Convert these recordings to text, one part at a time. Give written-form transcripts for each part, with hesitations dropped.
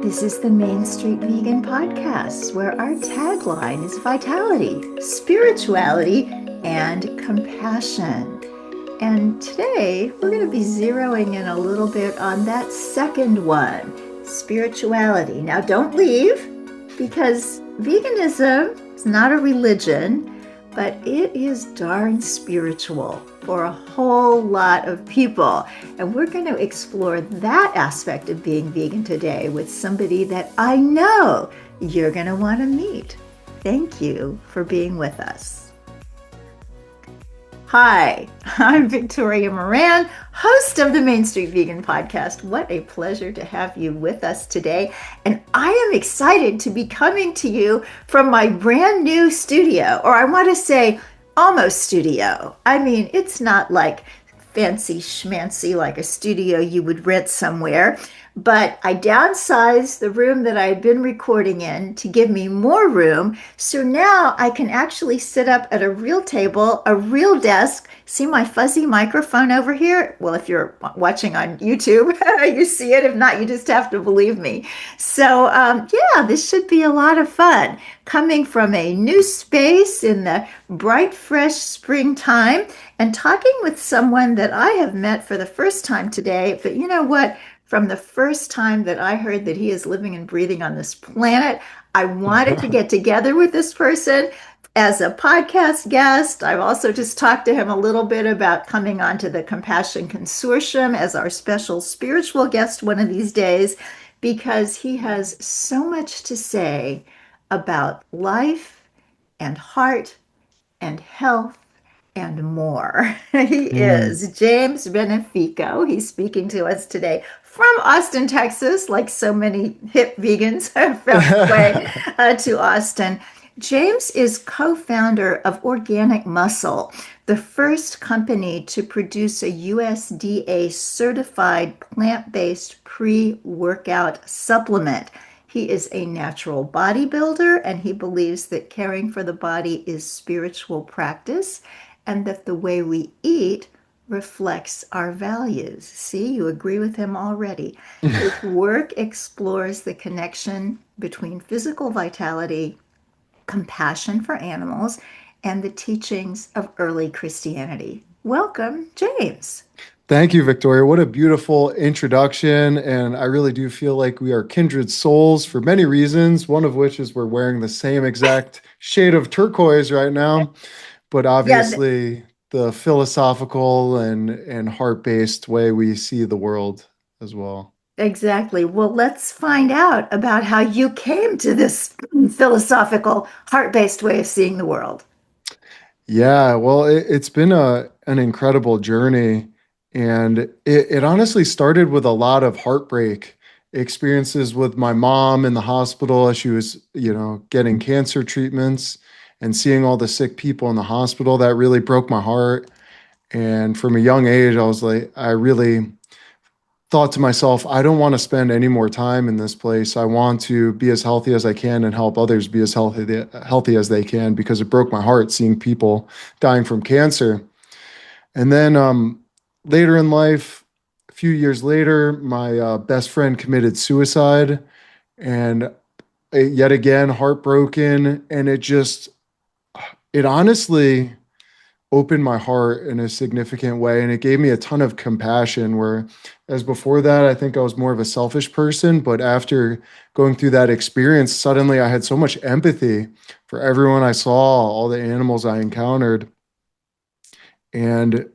This is the Main Street Vegan Podcast, where our tagline is vitality, spirituality, and compassion. And today we're going to be zeroing in a little bit on that second one, spirituality. Now, don't leave, because veganism is not a religion, but it is darn spiritual for a whole lot of people. And we're going to explore that aspect of being vegan today with somebody that I know you're going to want to meet. Thank you for being with us. Hi, I'm Victoria Moran, host of the Main Street Vegan Podcast. What a pleasure to have you with us today. And I am excited to be coming to you from my brand new studio, or I want to say almost studio. I mean, it's not like fancy schmancy like a studio you would rent somewhere, but I downsized the room that I had been recording in to give me more room. So now I can actually sit up at a real table, a real desk. See my fuzzy microphone over here? Well, if you're watching on YouTube, you see it. If not, you just have to believe me. So yeah, this should be a lot of fun. Coming from a new space in the bright, fresh springtime and talking with someone that I have met for the first time today. But you know what? From the first time that I heard that he is living and breathing on this planet, I wanted to get together with this person as a podcast guest. I've also just talked to him a little bit about coming onto the Compassion Consortium as our special spiritual guest one of these days, because he has so much to say about life and heart and health and more. He is James Benefico. He's speaking to us today from Austin, Texas, like so many hip vegans have found their way to Austin. James is co-founder of Organic Muscle, the first company to produce a USDA certified plant-based pre-workout supplement. He is a natural bodybuilder, and he believes that caring for the body is spiritual practice and that the way we eat reflects our values. See, you agree with him already. His work explores the connection between physical vitality, compassion for animals, and the teachings of early Christianity. Welcome, James. Thank you, Victoria. What a beautiful introduction. And I really do feel like we are kindred souls for many reasons, one of which is we're wearing the same exact shade of turquoise right now. But Yeah, obviously, the philosophical and heart-based way we see the world as well. exactly. Well, let's find out about how you came to this philosophical, heart-based way of seeing the world. Yeah, well, it's been an incredible journey, and it honestly started with a lot of heartbreak experiences with my mom in the hospital as she was, getting cancer treatments and seeing all the sick people in the hospital. That really broke my heart. And from a young age, I really thought to myself, I don't want to spend any more time in this place. I want to be as healthy as I can and help others be as healthy as they can, because it broke my heart seeing people dying from cancer. And then later in life, a few years later, my best friend committed suicide, and yet again heartbroken. And it honestly opened my heart in a significant way, and it gave me a ton of compassion, where as before that I think I was more of a selfish person, but after going through that experience, suddenly I had so much empathy for everyone I saw, all the animals I encountered. And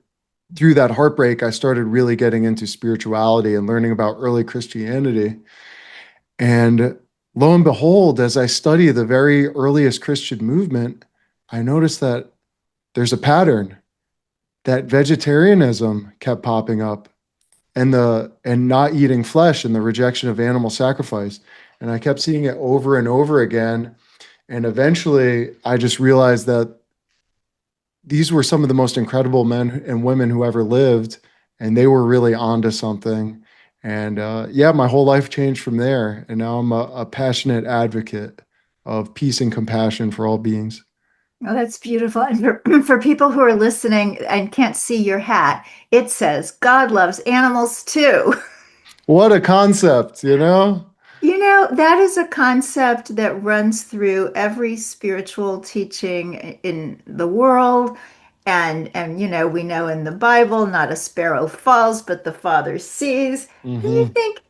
through that heartbreak, I started really getting into spirituality and learning about early Christianity. And lo and behold, as I study the very earliest Christian movement, I noticed that there's a pattern, that vegetarianism kept popping up, and not eating flesh and the rejection of animal sacrifice. And I kept seeing it over and over again. And eventually I just realized that these were some of the most incredible men and women who ever lived, and they were really onto something. And yeah, my whole life changed from there. And now I'm a passionate advocate of peace and compassion for all beings. Oh, that's beautiful. And for people who are listening and can't see your hat, it says, God loves animals too. What a concept, you know? You know, that is a concept that runs through every spiritual teaching in the world. And we know in the Bible, not a sparrow falls, but the Father sees. And you Hmm. think,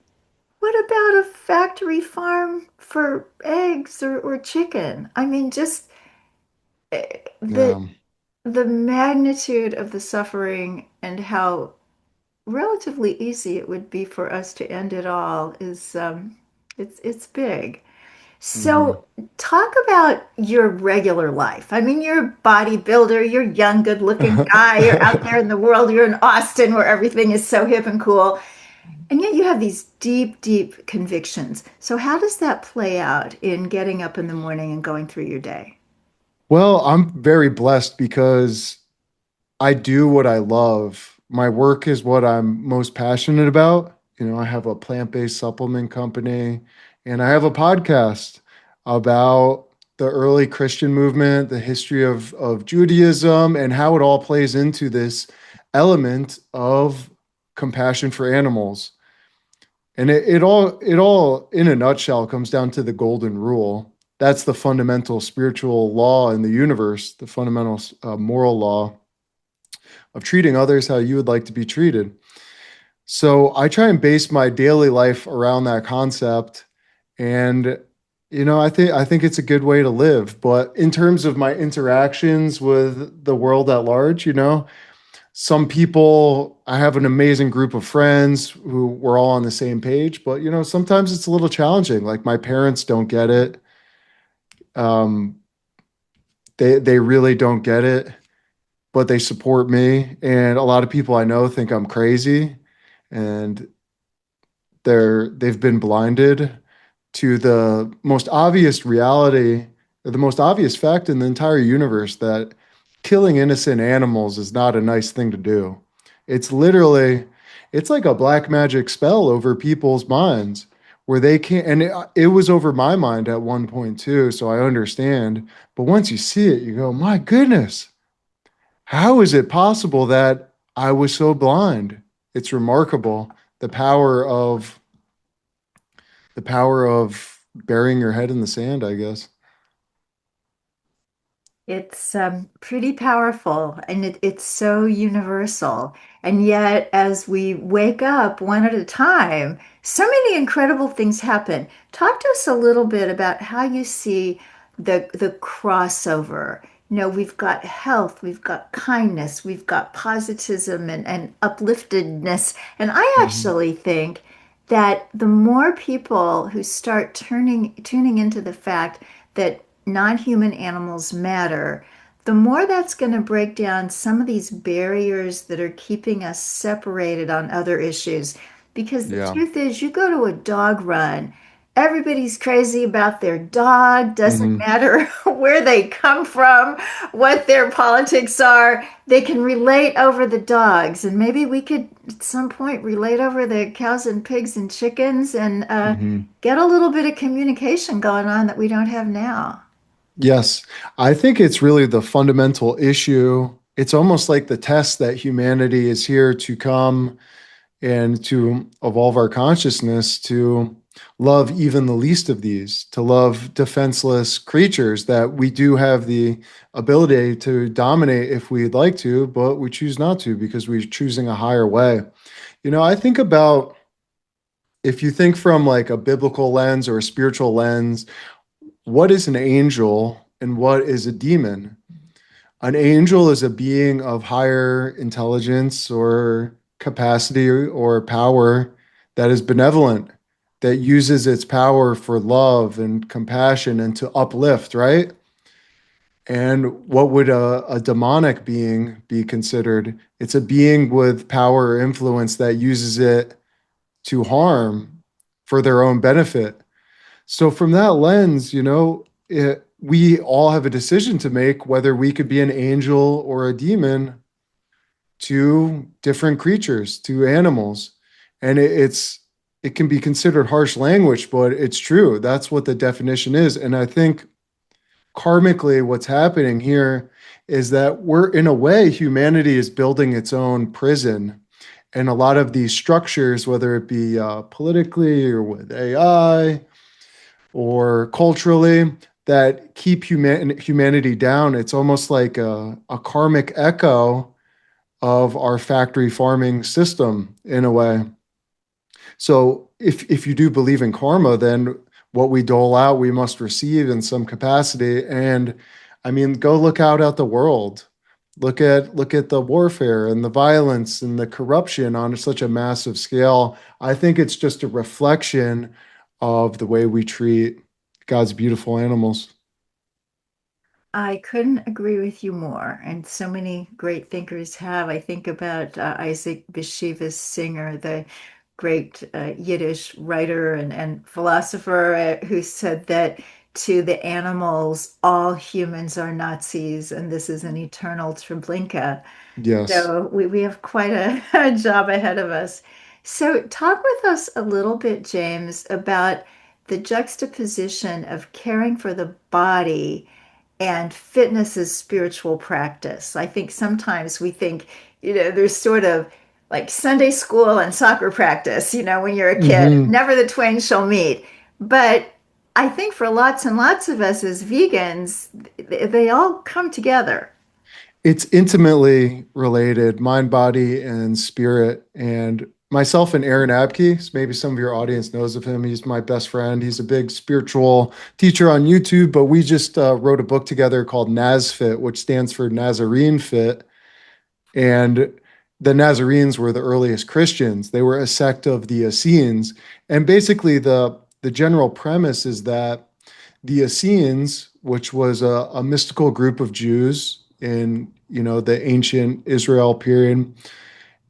what about a factory farm for eggs or chicken? I mean, just the Yeah. the magnitude of the suffering and how relatively easy it would be for us to end it all is it's big. Hmm. So talk about your regular life. I mean, you're a bodybuilder, you're a young, good-looking guy, you're out there in the world, you're in Austin where everything is so hip and cool, and yet you have these deep, deep convictions. So how does that play out in getting up in the morning and going through your day? Well, I'm very blessed because I do what I love. My work is what I'm most passionate about. I have a plant-based supplement company and I have a podcast about the early Christian movement, the history of Judaism, and how it all plays into this element of compassion for animals. And it all in a nutshell comes down to the golden rule. That's the fundamental spiritual law in the universe, the fundamental moral law of treating others how you would like to be treated. So I try and base my daily life around that concept. And I think it's a good way to live. But in terms of my interactions with the world at large, some people, I have an amazing group of friends who we're all on the same page, but sometimes it's a little challenging. Like my parents don't get it. Um, they really don't get it, but they support me. And a lot of people I know think I'm crazy, and they've been blinded to the most obvious reality, or the most obvious fact in the entire universe, that killing innocent animals is not a nice thing to do. It's literally, it's like a black magic spell over people's minds where they can't, and it was over my mind at one point too, so I understand. But once you see it, you go, my goodness, how is it possible that I was so blind? It's remarkable the power of burying your head in the sand, I guess. It's pretty powerful and it's so universal. And yet, as we wake up one at a time, so many incredible things happen. Talk to us a little bit about how you see the crossover. We've got health, we've got kindness, we've got positivism and upliftedness. And I Hmm. actually think that the more people who start tuning into the fact that non-human animals matter, the more that's going to break down some of these barriers that are keeping us separated on other issues. Because the Yeah. truth is, you go to a dog run, everybody's crazy about their dog, doesn't Hmm. matter where they come from, what their politics are, they can relate over the dogs. And maybe we could at some point relate over the cows and pigs and chickens and Hmm. get a little bit of communication going on that we don't have now. Yes. I think it's really the fundamental issue. It's almost like the test that humanity is here to come and to evolve our consciousness to love even the least of these, to love defenseless creatures that we do have the ability to dominate if we'd like to, but we choose not to because we're choosing a higher way. I think about, if you think from like a biblical lens or a spiritual lens, what is an angel and what is a demon? An angel is a being of higher intelligence or capacity or power that is benevolent, that uses its power for love and compassion and to uplift, right? And what would a demonic being be considered? It's a being with power or influence that uses it to harm for their own benefit. So from that lens, we all have a decision to make whether we could be an angel or a demon to different creatures, to animals. And it can be considered harsh language, but it's true. That's what the definition is. And I think karmically what's happening here is that we're, in a way, humanity is building its own prison, And a lot of these structures, whether it be politically or with AI or culturally, that keep humanity down, it's almost like a karmic echo of our factory farming system in a way. So if you do believe in karma, then what we dole out, we must receive in some capacity. And I mean, go look out at the world. Look at the warfare and the violence and the corruption on such a massive scale. I think it's just a reflection of the way we treat God's beautiful animals. I couldn't agree with you more. And so many great thinkers have. I think about Isaac Bashevis Singer, the great Yiddish writer and philosopher who said that to the animals, all humans are Nazis, and this is an eternal Treblinka. Yes. So we have quite a job ahead of us. So talk with us a little bit, James, about the juxtaposition of caring for the body and fitness is spiritual practice. I think sometimes we think, there's sort of like Sunday school and soccer practice, when you're a kid, Hmm. never the twain shall meet. But I think for lots and lots of us as vegans, they all come together. It's intimately related, mind, body, and spirit. And myself and Aaron Abke, maybe some of your audience knows of him. He's my best friend. He's a big spiritual teacher on YouTube, but we just wrote a book together called NazFit, which stands for Nazarene Fit. And the Nazarenes were the earliest Christians. They were a sect of the Essenes. And basically, the general premise is that the Essenes, which was a mystical group of Jews in the ancient Israel period,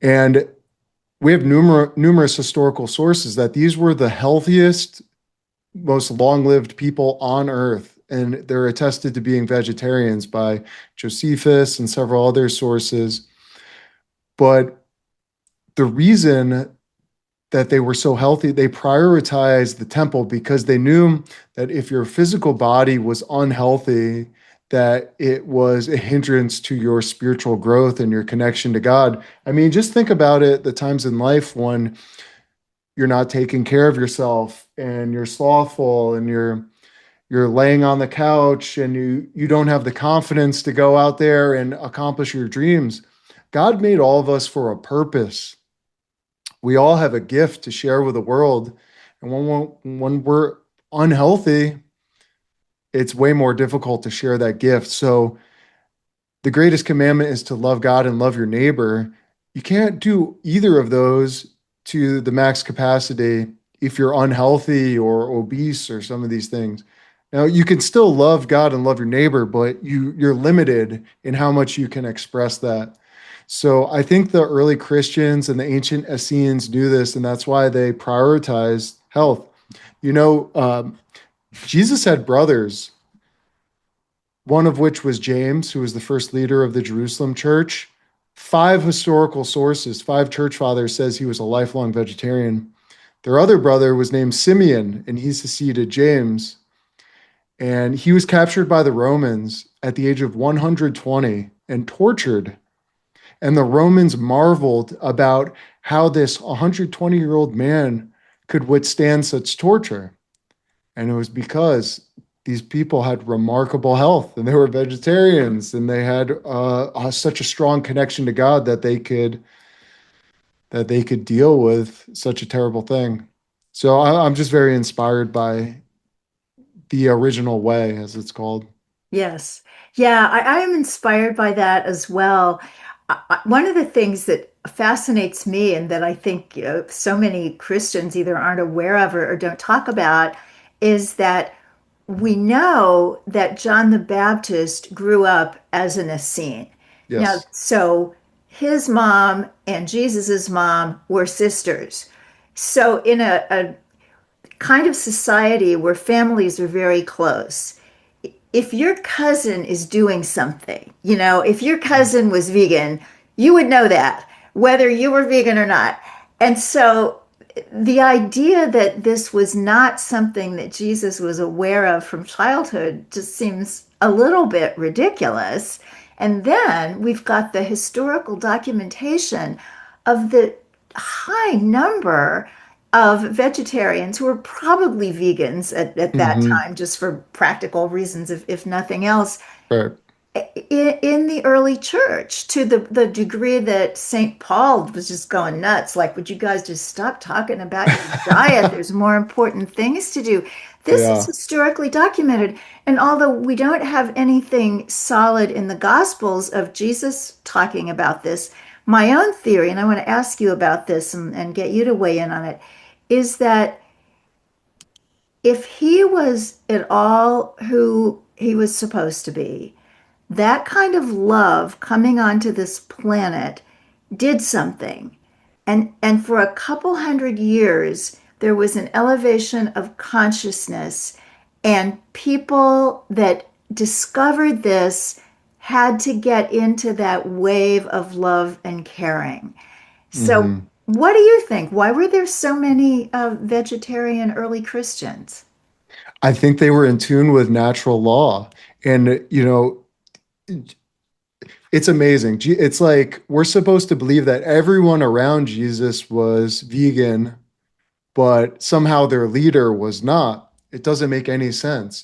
and we have numerous historical sources that these were the healthiest, most long-lived people on earth, and they're attested to being vegetarians by Josephus and several other sources. But the reason that they were so healthy, they prioritized the temple because they knew that if your physical body was unhealthy, that it was a hindrance to your spiritual growth and your connection to God. I mean, just think about it, the times in life when you're not taking care of yourself and you're slothful and you're laying on the couch and you don't have the confidence to go out there and accomplish your dreams. God made all of us for a purpose. We all have a gift to share with the world. And when we're unhealthy, it's way more difficult to share that gift. So the greatest commandment is to love God and love your neighbor. You can't do either of those to the max capacity if you're unhealthy or obese or some of these things. Now, you can still love God and love your neighbor, but you're limited in how much you can express that. So I think the early Christians and the ancient Essenes knew this, and that's why they prioritized health. You know, Jesus had brothers, one of which was James, who was the first leader of the Jerusalem church. Five historical sources, five church fathers says he was a lifelong vegetarian. Their other brother was named Simeon, and he succeeded James. And he was captured by the Romans at the age of 120 and tortured. And the Romans marveled about how this 120-year-old man could withstand such torture. And it was because these people had remarkable health and they were vegetarians and they had such a strong connection to God that they could deal with such a terrible thing. So I'm just very inspired by the original way, as it's called. Yes. Yeah, I am inspired by that as well. One of the things that fascinates me and that I think so many Christians either aren't aware of or don't talk about is that we know that John the Baptist grew up as an Essene. Now, Yes. so his mom and Jesus's mom were sisters. So in a kind of society where families are very close, if your cousin is doing something, if your cousin was vegan, you would know that, whether you were vegan or not. And so the idea that this was not something that Jesus was aware of from childhood just seems a little bit ridiculous. And then we've got the historical documentation of the high number of vegetarians who were probably vegans at that Hmm. time, just for practical reasons, if nothing else, Right. in the early church, to the degree that St. Paul was just going nuts. Like, would you guys just stop talking about your diet? There's more important things to do. This is Yeah. historically documented. And although we don't have anything solid in the Gospels of Jesus talking about this, my own theory, and I want to ask you about this and get you to weigh in on it, is that if he was at all who he was supposed to be, that kind of love coming onto this planet did something. And for a couple hundred years, there was an elevation of consciousness, and people that discovered this had to get into that wave of love and caring. So, Hmm. what do you think? Why were there so many vegetarian early Christians? I think they were in tune with natural law. And, it's amazing. It's like we're supposed to believe that everyone around Jesus was vegan, but somehow their leader was not. It doesn't make any sense.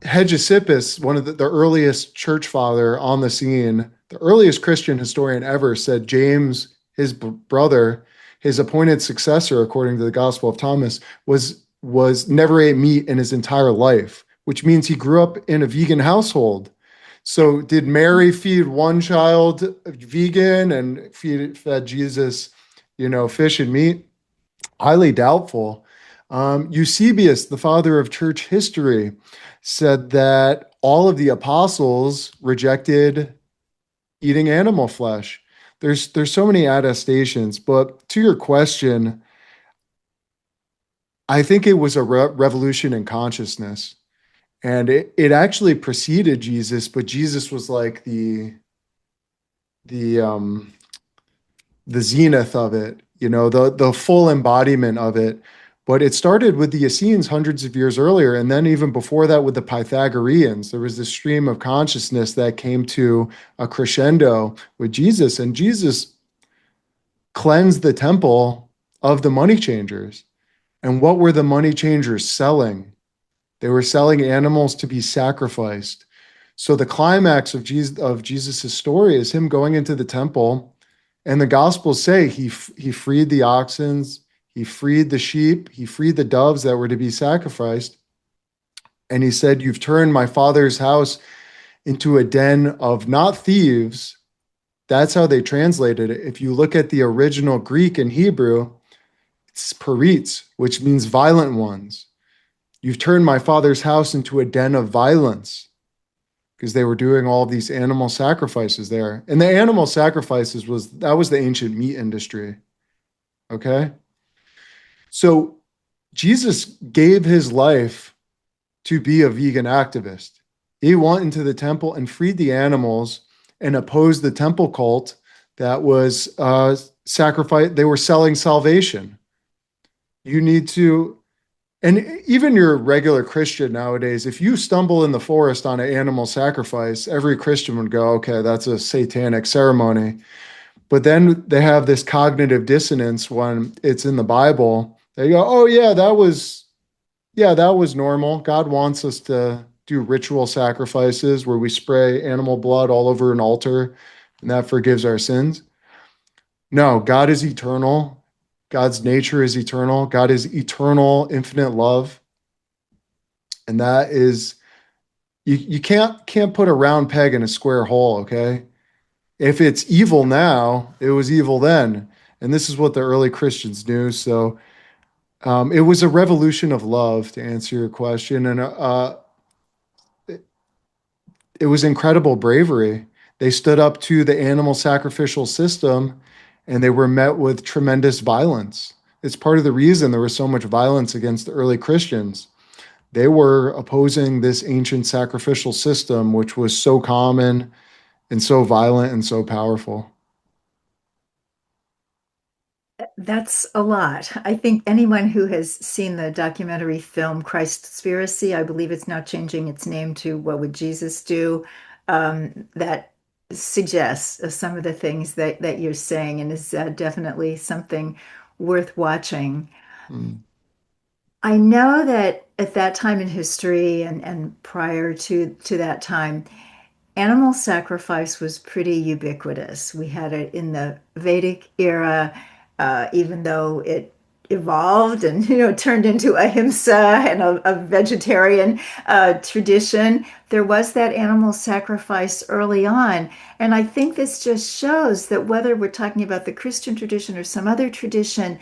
Hegesippus, one of the earliest church father on the scene, the earliest Christian historian ever, said James, his brother, his appointed successor, according to the Gospel of Thomas, was never ate meat in his entire life, which means he grew up in a vegan household. So did Mary feed one child vegan and fed Jesus, fish and meat? Highly doubtful. Eusebius, the father of church history, said that all of the apostles rejected eating animal flesh. There's so many attestations, but to your question, I think it was a revolution in consciousness, and it actually preceded Jesus, but Jesus was like the the zenith of it, the full embodiment of it. But it started with the Essenes hundreds of years earlier, and then even before that with the Pythagoreans, there was this stream of consciousness that came to a crescendo with Jesus, and Jesus cleansed the temple of the money changers. And what were the money changers selling? They were selling animals to be sacrificed. So the climax of Jesus' story is him going into the temple, and the Gospels say he freed the oxen, he freed the sheep, he freed the doves that were to be sacrificed, and he said, "You've turned my father's house into a den of not thieves." That's how they translated it. If you look at the original Greek and Hebrew, it's peritz, which means violent ones. You've turned my father's house into a den of violence, because they were doing all of these animal sacrifices there. And the animal sacrifices was the ancient meat industry. Okay. So Jesus gave his life to be a vegan activist. He went into the temple and freed the animals and opposed the temple cult that was sacrifice. They were selling salvation. You need to, and even your regular Christian nowadays, if you stumble in the forest on an animal sacrifice, every Christian would go, okay, that's a satanic ceremony. But then they have this cognitive dissonance when it's in the Bible. They go, oh yeah, that was normal. God wants us to do ritual sacrifices where we spray animal blood all over an altar and that forgives our sins. No, God is eternal. God's nature is eternal. God is eternal, infinite love. And that is you can't put a round peg in a square hole, okay? If it's evil now, it was evil then. And this is what the early Christians knew. So it was a revolution of love, to answer your question. And it was incredible bravery. They stood up to the animal sacrificial system and they were met with tremendous violence. It's part of the reason there was so much violence against the early Christians. They were opposing this ancient sacrificial system, which was so common and so violent and so powerful. That's a lot. I think anyone who has seen the documentary film Christspiracy, I believe it's now changing its name to What Would Jesus Do? That suggests some of the things that you're saying, and is definitely something worth watching. Mm, I know that at that time in history and prior to that time, animal sacrifice was pretty ubiquitous. We had it in the Vedic era, even though it evolved and turned into ahimsa and a vegetarian tradition. There was that animal sacrifice early on, and I think this just shows that whether we're talking about the Christian tradition or some other tradition,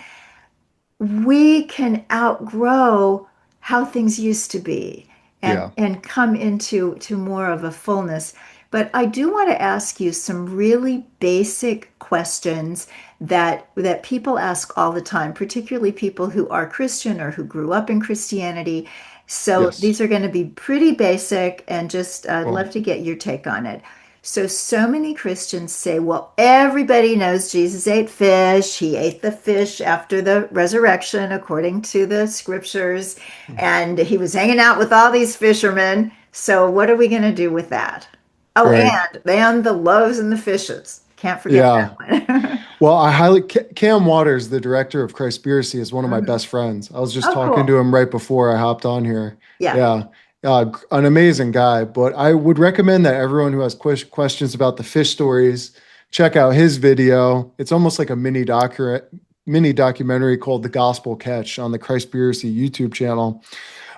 we can outgrow how things used to be yeah. and come into to more of a fullness. But I do want to ask you some really basic questions that people ask all the time, particularly people who are Christian or who grew up in Christianity. So Yes. these are going to be pretty basic, and just I'd love Well, to get your take on it. So many Christians say, well, everybody knows Jesus ate fish. He ate the fish after the resurrection, according to the scriptures, and he was hanging out with all these fishermen. So what are we going to do with that? Oh, right. and the loaves and the fishes. Can't forget Yeah. that one. Well, I highly Cam Waters, the director of Christspiracy, is one of my Mhm. best friends. I was just Oh, talking to cool. him right before I hopped on here. Yeah, Yeah, an amazing guy. But I would recommend that everyone who has questions about the fish stories check out his video. It's almost like a mini documentary called "The Gospel Catch" on the Christspiracy YouTube channel.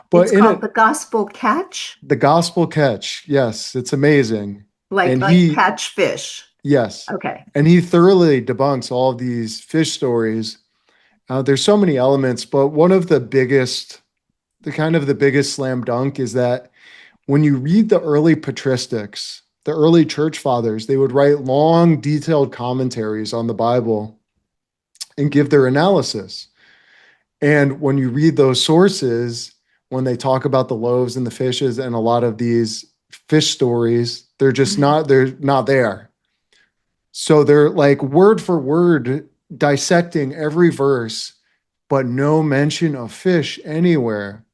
But it's in called it, the Gospel Catch, the Gospel Catch, yes, it's amazing. like And like he, catch fish. yes, Okay. and he thoroughly debunks all of these fish stories. There's so many elements, but one of the biggest slam dunk is that when you read the early patristics, the early church fathers, they would write long, detailed commentaries on the Bible and give their analysis. And when you read those sources, when they talk about the loaves and the fishes and a lot of these fish stories, Mhm. they're not there. So they're like word for word dissecting every verse, but no mention of fish anywhere.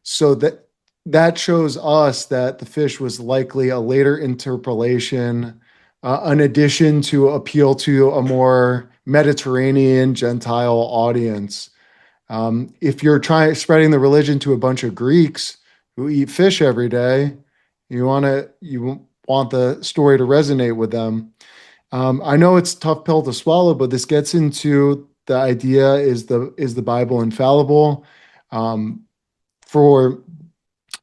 So that shows us that the fish was likely a later interpolation, an addition to appeal to a more Mediterranean Gentile audience. If you're trying spreading the religion to a bunch of Greeks who eat fish every day, you want the story to resonate with them. I know it's a tough pill to swallow, but this gets into the idea: is the Bible infallible? Um, for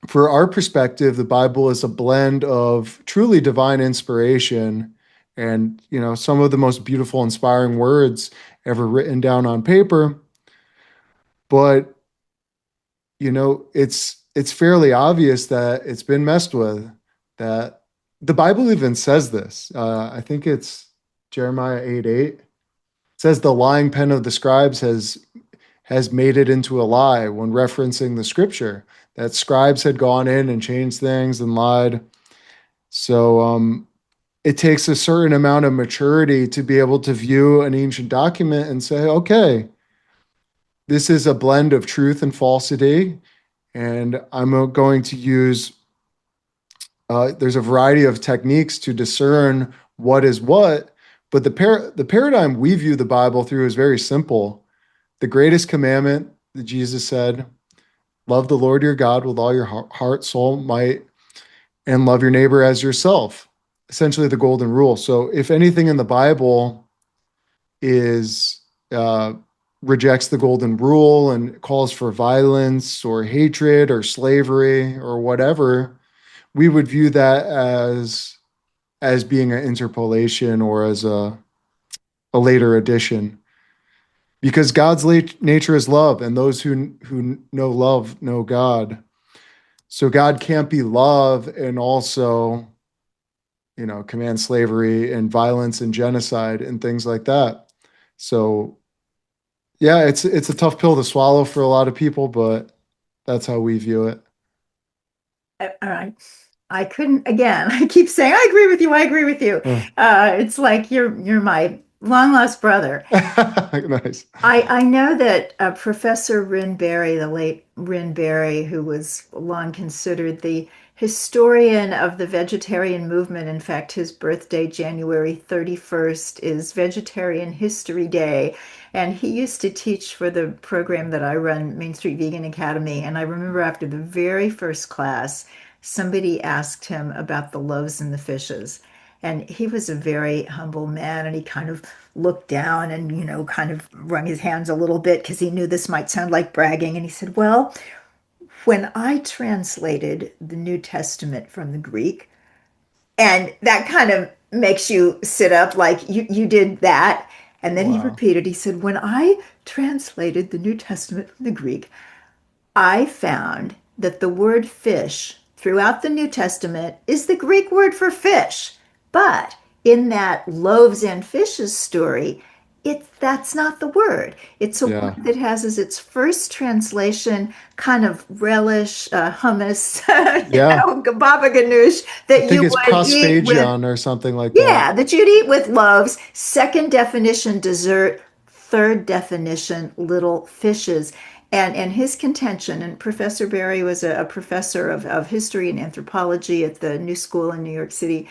for our perspective, the Bible is a blend of truly divine inspiration and some of the most beautiful, inspiring words ever written down on paper. But it's fairly obvious that it's been messed with. That the Bible even says this. I think it's Jeremiah 8:8 says the lying pen of the scribes has made it into a lie when referencing the scripture that scribes had gone in and changed things and lied. So it takes a certain amount of maturity to be able to view an ancient document and say, okay, this is a blend of truth and falsity, and I'm going to use. There's a variety of techniques to discern what is what, but the paradigm we view the Bible through is very simple. The greatest commandment that Jesus said, love the Lord your God with all your heart, soul, might, and love your neighbor as yourself. Essentially, the golden rule. So, if anything in the Bible is rejects the golden rule and calls for violence or hatred or slavery or whatever, we would view that as being an interpolation or as a later addition. Because God's nature is love, and those who know love know God. So God can't be love and also, command slavery and violence and genocide and things like that. So yeah, it's a tough pill to swallow for a lot of people, but that's how we view it. All right. I couldn't again. I keep saying I agree with you. I agree with you. Uh, It's like you're my long lost brother. nice. I know that Professor Rin Berry, the late Rin Berry, who was long considered the historian of the vegetarian movement. In fact, his birthday, January 31st, is Vegetarian History Day. And he used to teach for the program that I run, Main Street Vegan Academy. And I remember after the very first class, somebody asked him about the loaves and the fishes. And he was a very humble man, and he kind of looked down and, kind of wrung his hands a little bit because he knew this might sound like bragging. And he said, "Well, when I translated the New Testament from the Greek," and that kind of makes you sit up like you did that. And then he Wow. repeated, he said, "When I translated the New Testament from the Greek, I found that the word fish throughout the New Testament is the Greek word for fish. But in that loaves and fishes story, that's not the word. It's a word Yeah. that has as its first translation kind of relish, hummus, Yeah. baba ganoush I that think you it's would eat with. prosphagion or something like that. Yeah, that you'd eat with loaves. Second definition, dessert. Third definition, little fishes. And his contention, and Professor Barry was a professor of history and anthropology at the New School in New York City.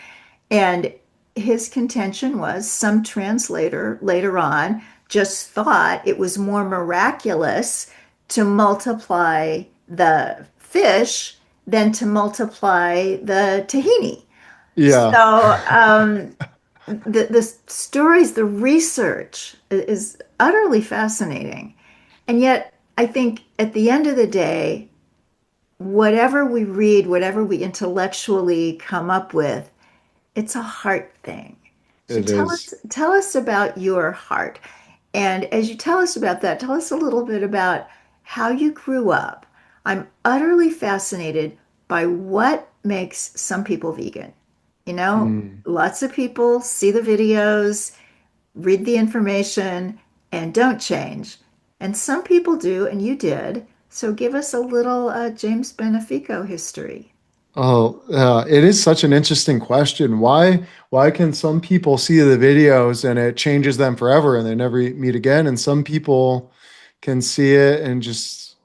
And his contention was some translator later on just thought it was more miraculous to multiply the fish than to multiply the tahini. Yeah. So the stories, the research is utterly fascinating. And yet, I think at the end of the day, whatever we read, whatever we intellectually come up with, it's a heart thing. So It is. tell us about your heart. And as you tell us about that, tell us a little bit about how you grew up. I'm utterly fascinated by what makes some people vegan. Mm. Lots of people see the videos, read the information, and don't change. And some people do, and you did. So give us a little James Benefico history. Oh, it is such an interesting question. Why can some people see the videos and it changes them forever and they never meet again, and some people can see it and just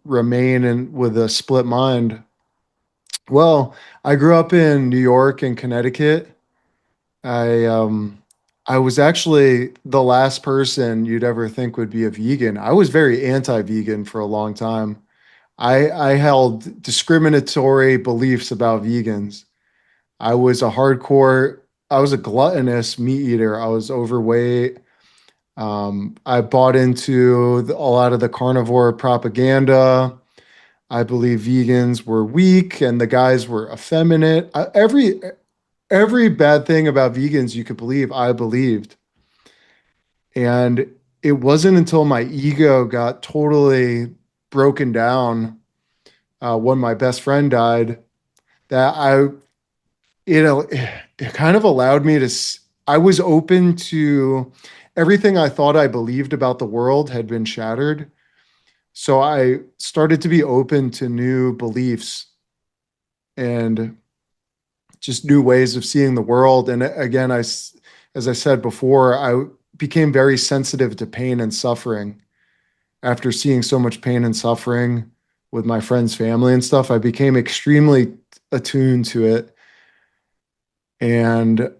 remain with a split mind? Well, I grew up in New York and Connecticut. I um I was actually the last person you'd ever think would be a vegan. I was very anti-vegan for a long time. I held discriminatory beliefs about vegans. I was a gluttonous meat eater. I was overweight. I bought into a lot of the carnivore propaganda. I believe vegans were weak and the guys were effeminate. Every bad thing about vegans you could believe, I believed. And it wasn't until my ego got totally broken down when my best friend died that you know, it kind of allowed me to, I was open to everything I thought I believed about the world had been shattered. So I started to be open to new beliefs and just new ways of seeing the world. And again, as I said before, I became very sensitive to pain and suffering. After seeing so much pain and suffering with my friends' family and stuff, I became extremely attuned to it. And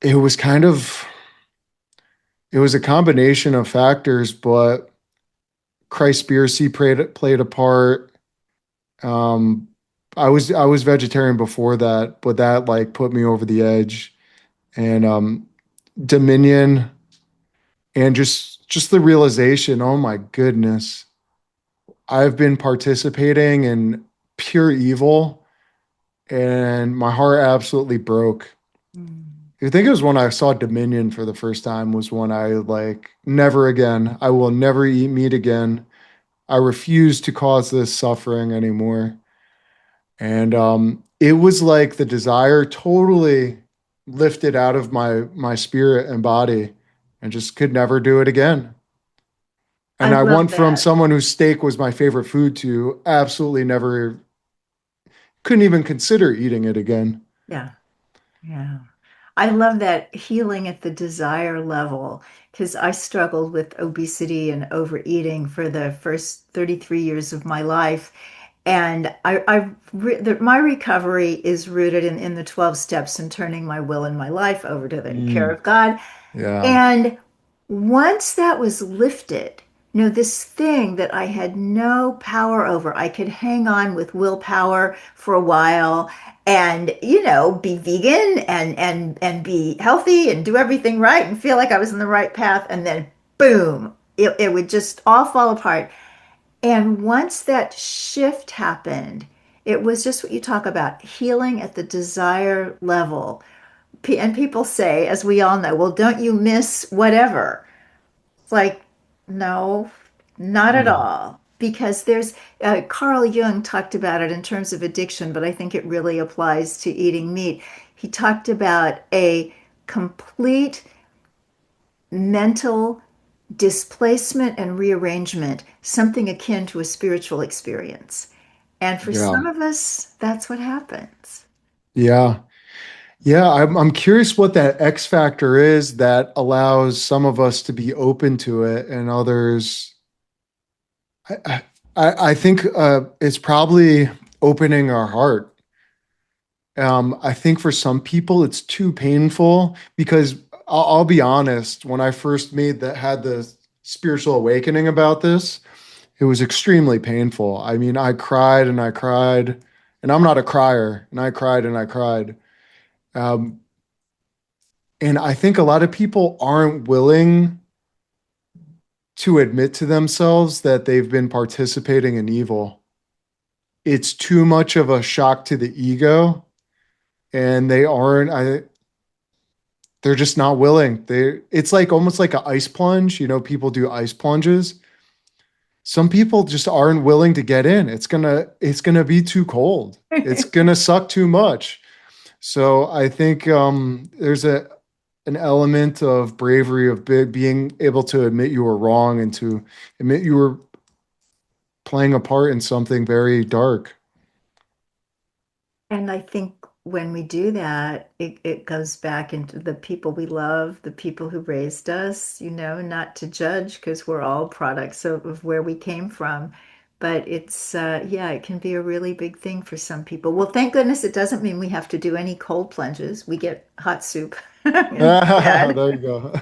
it was kind of it was a combination of factors, but Christspiracy played a part. Um, I was vegetarian before that, but that like put me over the edge. And Dominion and just the realization, oh my goodness, I've been participating in pure evil, and my heart absolutely broke. Mm. I think it was when I saw Dominion for the first time was when I like never again. I will never eat meat again. I refuse to cause this suffering anymore. And it was like the desire totally lifted out of my spirit and body and just could never do it again. I And I love went from that. someone whose steak was my favorite food to absolutely never couldn't even consider eating it again. Yeah. Yeah. I love that healing at the desire level because I struggled with obesity and overeating for the first 33 years of my life. And my recovery is rooted in the 12 steps and turning my will and my life over to the care Mm, of God. yeah. And once that was lifted, this thing that I had no power over, I could hang on with willpower for a while and, be vegan and be healthy and do everything right and feel like I was in the right path. And then boom, it would just all fall apart. And once that shift happened, it was just what you talk about, healing at the desire level. And people say, as we all know, well, don't you miss whatever? It's like, no, not at Mm, all. Because there's, Carl Jung talked about it in terms of addiction, but I think it really applies to eating meat. He talked about a complete mental displacement and rearrangement, something akin to a spiritual experience. And for yeah. some of us, that's what happens. Yeah. Yeah. I'm curious what that X factor is that allows some of us to be open to it and others. I, I think it's probably opening our heart. I think for some people it's too painful because I'll be honest, when I first had the spiritual awakening about this, it was extremely painful. I mean, I cried and I cried, and I'm not a crier, and I cried and I cried. Um, and I think a lot of people aren't willing to admit to themselves that they've been participating in evil. It's too much of a shock to the ego, and they're just not willing. It's like almost like an ice plunge. People do ice plunges. Some people just aren't willing to get in. It's gonna be too cold. It's gonna suck too much. So I think there's an element of bravery of being able to admit you were wrong and to admit you were playing a part in something very dark. And I think when we do that, it goes back into the people we love, the people who raised us, not to judge because we're all products of where we came from. But yeah, it can be a really big thing for some people. Well, thank goodness it doesn't mean we have to do any cold plunges. We get hot soup instead. There you go.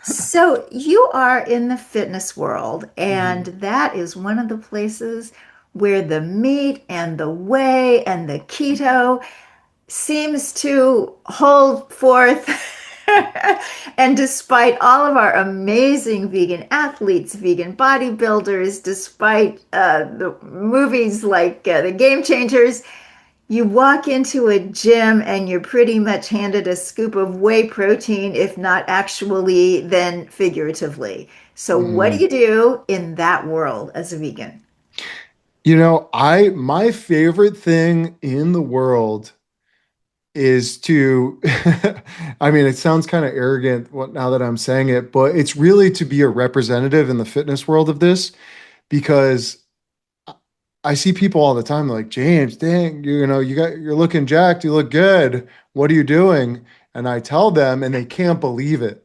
So you are in the fitness world, and Mhm. that is one of the places where the meat and the whey and the keto seems to hold forth. And despite all of our amazing vegan athletes, vegan bodybuilders, despite the movies like The Game Changers, you walk into a gym and you're pretty much handed a scoop of whey protein, if not actually, then figuratively. So, what do Mhm. you do in that world as a vegan? My favorite thing in the world is to I mean, it sounds kind of arrogant now that I'm saying it, but it's really to be a representative in the fitness world of this because I see people all the time like, James, dang, you're looking jacked, you look good. What are you doing? And I tell them and they can't believe it.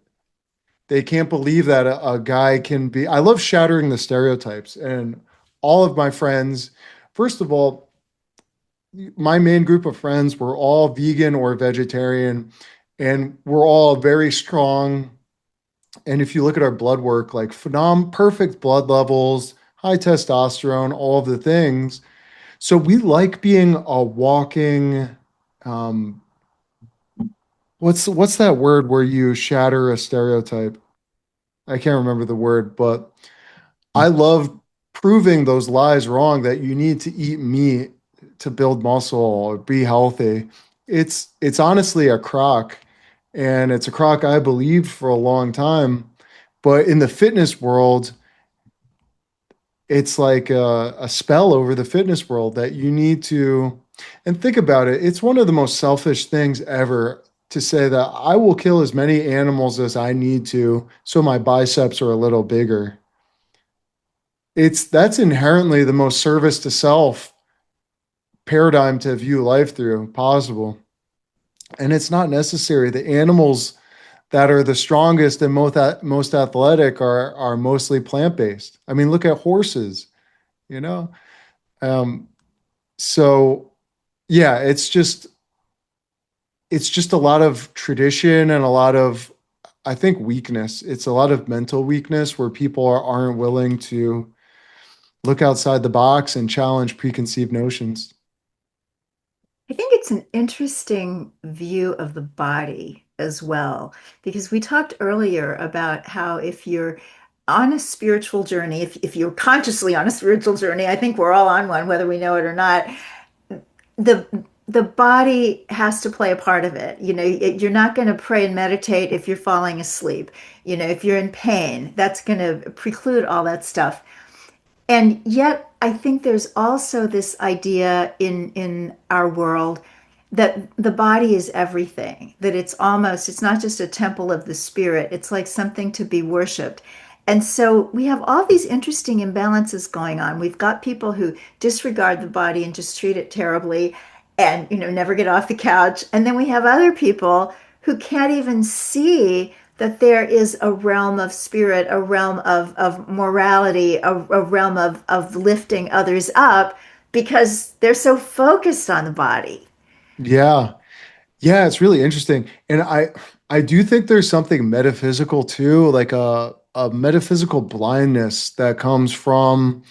They can't believe that a guy can be. I love shattering the stereotypes and all of my friends, first of all, my main group of friends were all vegan or vegetarian, and we're all very strong. And if you look at our blood work, like perfect blood levels, high testosterone, all of the things. So we like being a walking, um, what's that word where you shatter a stereotype? I can't remember the word, but I love proving those lies wrong that you need to eat meat to build muscle or be healthy. It's honestly a crock, and it's a crock I believed for a long time. But in the fitness world, it's like a spell over the fitness world that you need to, and think about it, it's one of the most selfish things ever to say that I will kill as many animals as I need to so my biceps are a little bigger. That's inherently the most service to self paradigm to view life through possible. And it's not necessary. The animals that are the strongest and most athletic are mostly plant based. I mean, look at horses, you know. Um, So yeah, it's just a lot of tradition and a lot of, I think, weakness. It's a lot of mental weakness where people aren't willing to look outside the box and challenge preconceived notions. I think it's an interesting view of the body as well, because we talked earlier about how if you're on a spiritual journey, if you're consciously on a spiritual journey, I think we're all on one, whether we know it or not, the the body has to play a part of it. You're not going to pray and meditate if you're falling asleep. If you're in pain, that's going to preclude all that stuff. And yet, I think there's also this idea in our world that the body is everything, that it's not just a temple of the spirit, it's like something to be worshiped. And so we have all these interesting imbalances going on. We've got people who disregard the body and just treat it terribly and, never get off the couch. And then we have other people who can't even see that there is a realm of spirit, a realm of morality, a realm of lifting others up because they're so focused on the body. Yeah. Yeah, it's really interesting. And I do think there's something metaphysical too, like a metaphysical blindness that comes from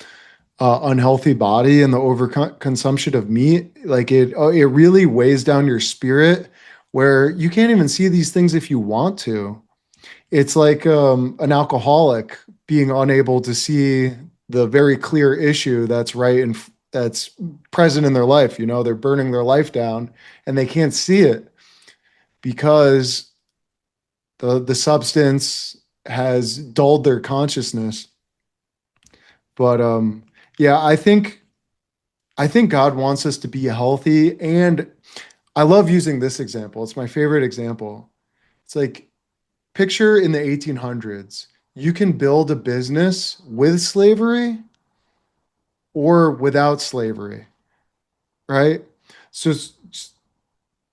unhealthy body and the overconsumption of meat. Like it really weighs down your spirit where you can't even see these things if you want to. It's like an alcoholic being unable to see the very clear issue that's right and that's present in their life. They're burning their life down and they can't see it because the substance has dulled their consciousness. But yeah, I think God wants us to be healthy, and I love using this example. It's my favorite example. It's like, picture in the 1800s, you can build a business with slavery or without slavery, right? So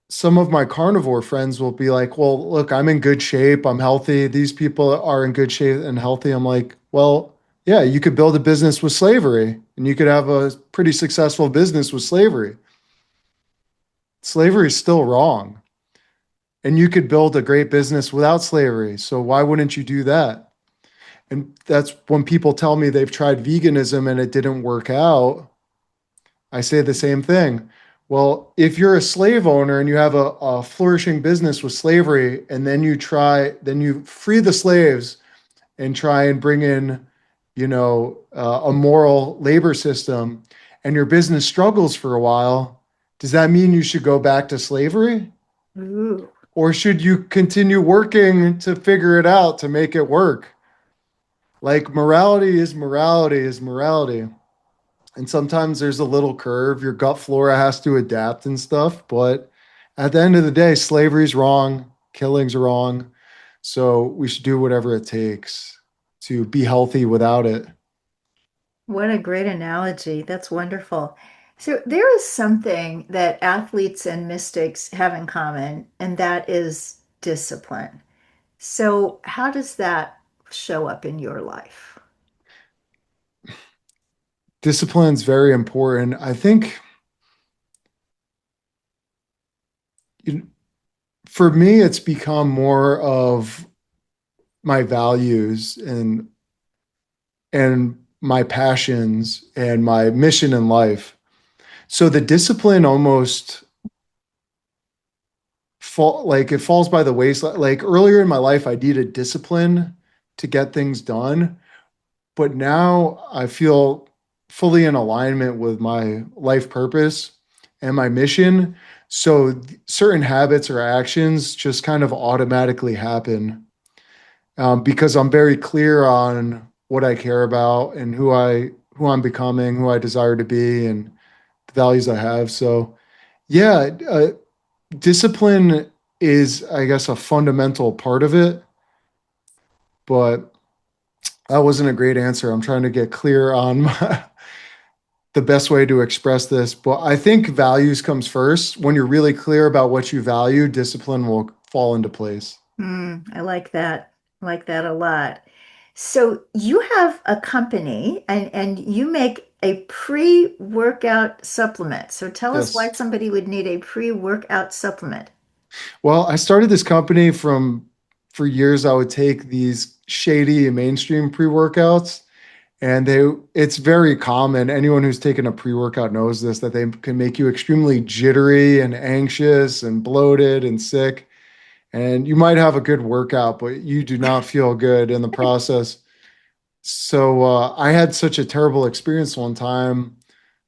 some of my carnivore friends will be like, well, look, I'm in good shape. I'm healthy. These people are in good shape and healthy. I'm like, well, yeah, you could build a business with slavery and you could have a pretty successful business with slavery. Slavery is still wrong. And you could build a great business without slavery. So why wouldn't you do that? And that's when people tell me they've tried veganism and it didn't work out. I say the same thing. Well, if you're a slave owner and you have a flourishing business with slavery, and then you free the slaves and try and bring in, a moral labor system, and your business struggles for a while, does that mean you should go back to slavery? Ooh. Or should you continue working to figure it out to make it work? Like morality is morality is morality. And sometimes there's a little curve. Your gut flora has to adapt and stuff. But at the end of the day, slavery's wrong, killing's wrong. So we should do whatever it takes to be healthy without it. What a great analogy. That's wonderful. So, there is something that athletes and mystics have in common, and that is discipline. So, how does that show up in your life? Discipline's very important. I think you for me, it's become more of my values and my passions and my mission in life. So the discipline almost it falls by the wayside. Like earlier in my life, I needed discipline to get things done, but now I feel fully in alignment with my life purpose and my mission. So certain habits or actions just kind of automatically happen because I'm very clear on what I care about and who I'm becoming, who I desire to be, and the values I have. So yeah, discipline is, I guess, a fundamental part of it, but that wasn't a great answer. I'm trying to get clear on the best way to express this, but I think values comes first. When you're really clear about what you value, discipline will fall into place. I like that. I like that a lot. So you have a company and you make A pre-workout supplement. So tell us why Yes. somebody would need a pre-workout supplement. Well, I started this company from for years. I would take these shady mainstream pre-workouts, and it's very common. Anyone who's taken a pre-workout knows this, that they can make you extremely jittery and anxious and bloated and sick. And you might have a good workout, but you do not feel good in the process. So I had such a terrible experience one time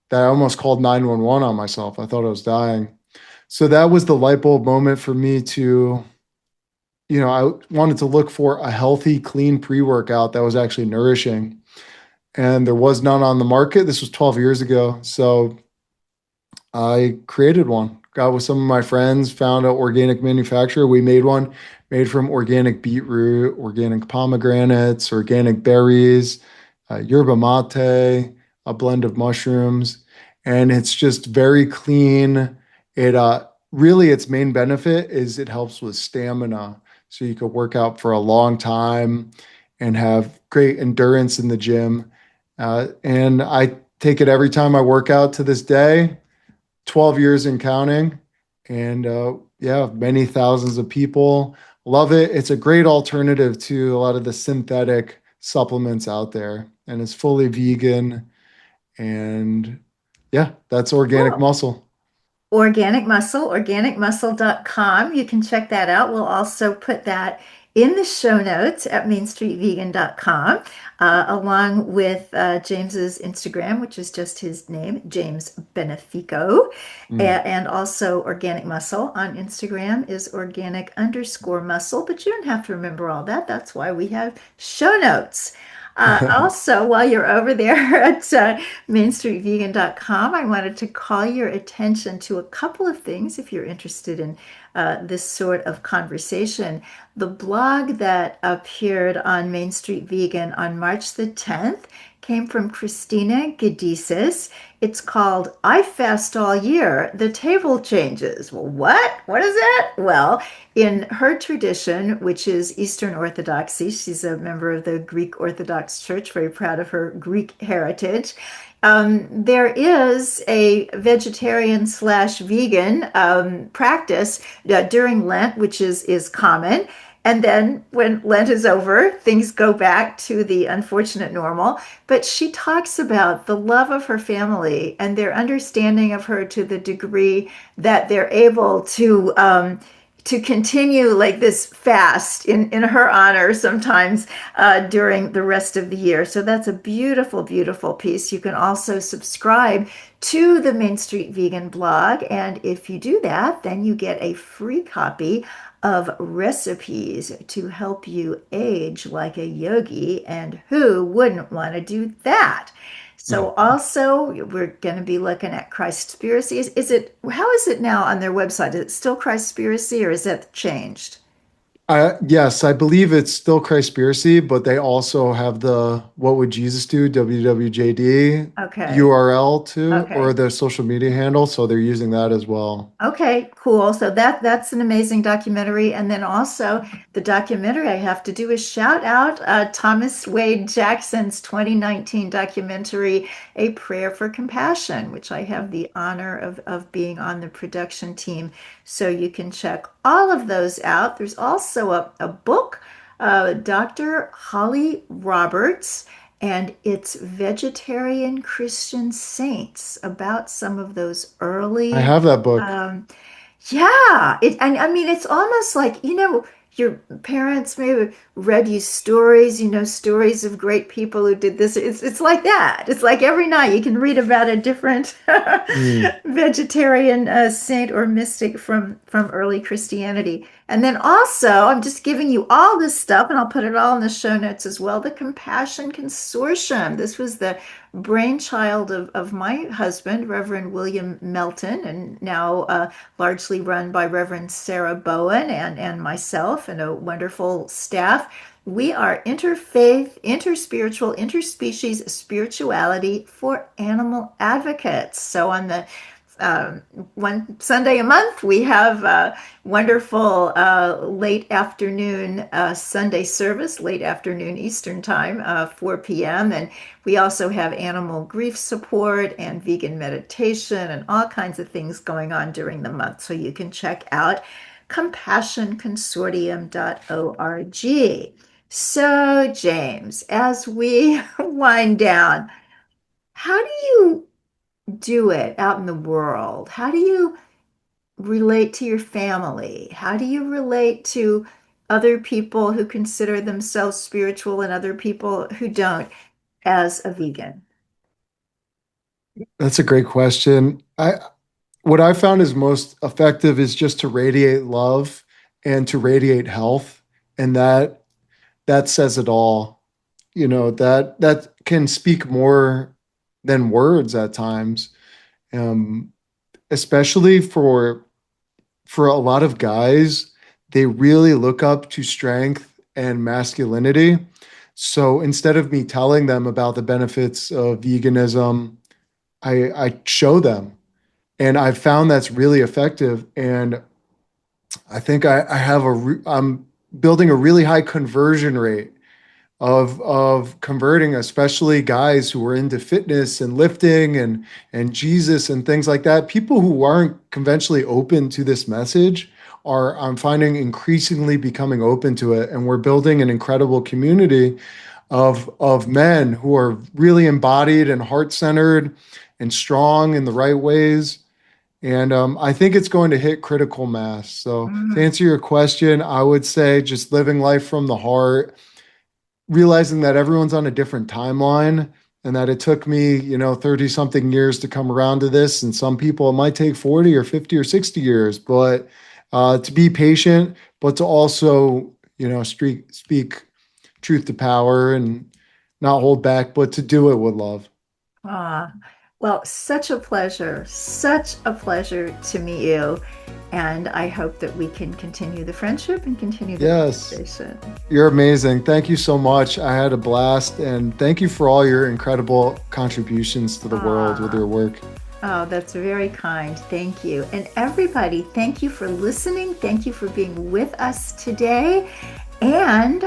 that I almost called 911 on myself. I thought I was dying. So that was the light bulb moment for me to, I wanted to look for a healthy, clean pre-workout that was actually nourishing. And there was none on the market. This was 12 years ago. So I created one. Got with some of my friends, found an organic manufacturer. We made one made from organic beetroot, organic pomegranates, organic berries, yerba mate, a blend of mushrooms, and it's just very clean. It really its main benefit is it helps with stamina, so you could work out for a long time and have great endurance in the gym. And I take it every time I work out to this day. 12 years and counting. And yeah, many thousands of people love it. It's a great alternative to a lot of the synthetic supplements out there. And it's fully vegan. And yeah, that's organic Cool. muscle. Organic Muscle, organicmuscle.com. You can check that out. We'll also put that in the show notes at mainstreetvegan.com, along with James's Instagram, which is just his name, James Benefico. Mm. And also Organic Muscle on Instagram is organic_muscle, but you don't have to remember all that. That's why we have show notes. Also, while you're over there at mainstreetvegan.com, I wanted to call your attention to a couple of things if you're interested in this sort of conversation. The blog that appeared on Main Street Vegan on March the 10th came from Christina Gedisis. It's called I Fast All Year, The Table Changes. Well, what? What is that? Well, in her tradition, which is Eastern Orthodoxy, she's a member of the Greek Orthodox Church, very proud of her Greek heritage. There is a vegetarian slash vegan practice during Lent, which is common. And then when Lent is over, things go back to the unfortunate normal. But she talks about the love of her family and their understanding of her to the degree that they're able to continue like this fast in her honor sometimes during the rest of the year. So that's a beautiful, beautiful piece. You can also subscribe to the Main Street Vegan blog. And if you do that, then you get a free copy of recipes to help you age like a yogi. And who wouldn't want to do that? So also we're going to be looking at Christspiracy. Is it how is it now on their website? Is it still Christspiracy or is that changed? Yes, I believe it's still Christspiracy, but they also have the What Would Jesus Do, WWJD Okay. URL too, or Okay. the social media handle. So they're using that as well. Okay, cool. So that's an amazing documentary. And then also the documentary I have to do is shout out Thomas Wade Jackson's 2019 documentary, A Prayer for Compassion, which I have the honor of being on the production team. So you can check all of those out. There's also a book, Dr. Holly Roberts, and it's Vegetarian Christian Saints about some of those I early have that book. um, yeah, and I mean it's almost like, your parents maybe read you stories, stories of great people who did this. It's like that. It's like every night you can read about a different Mm. vegetarian saint or mystic from early Christianity. And then also, I'm just giving you all this stuff, and I'll put it all in the show notes as well. The Compassion Consortium. This was the brainchild of my husband, Reverend William Melton, and now largely run by Reverend Sarah Bowen and myself and a wonderful staff. We are interfaith, interspiritual, interspecies spirituality for animal advocates. So on the one Sunday a month, we have a wonderful late afternoon Sunday service, late afternoon Eastern time, 4 p.m. And we also have animal grief support and vegan meditation and all kinds of things going on during the month. So you can check out compassionconsortium.org. So, James, as we wind down, how do you do it out in the world? How do you relate to your family? How do you relate to other people who consider themselves spiritual and other people who don't as a vegan? That's a great question. What I found is most effective is just to radiate love and to radiate health, and that says it all. That can speak more than words at times, um, especially for a lot of guys. They really look up to strength and masculinity. So instead of me telling them about the benefits of veganism, I show them, and I've found that's really effective. And I think I'm building a really high conversion rate of converting, especially guys who are into fitness and lifting and Jesus and things like that. People who aren't conventionally open to this message are, I'm finding, increasingly becoming open to it. And we're building an incredible community of men who are really embodied and heart-centered and strong in the right ways. And I think it's going to hit critical mass. So to Mm. answer your question, I would say just living life from the heart, realizing that everyone's on a different timeline, and that it took me, 30 something years to come around to this. And some people it might take 40 or 50 or 60 years, but to be patient, but to also, speak truth to power and not hold back, but to do it with love. Ah, well, such a pleasure to meet you. And I hope that we can continue the friendship and continue the Yes, conversation. you're amazing. Thank you so much. I had a blast, and thank you for all your incredible contributions to the world with Ah. your work. Oh, that's very kind. Thank you. And everybody, thank you for listening. Thank you for being with us today. And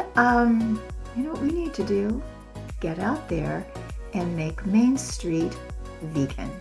you know what we need to do? Get out there and make Main Street vegan.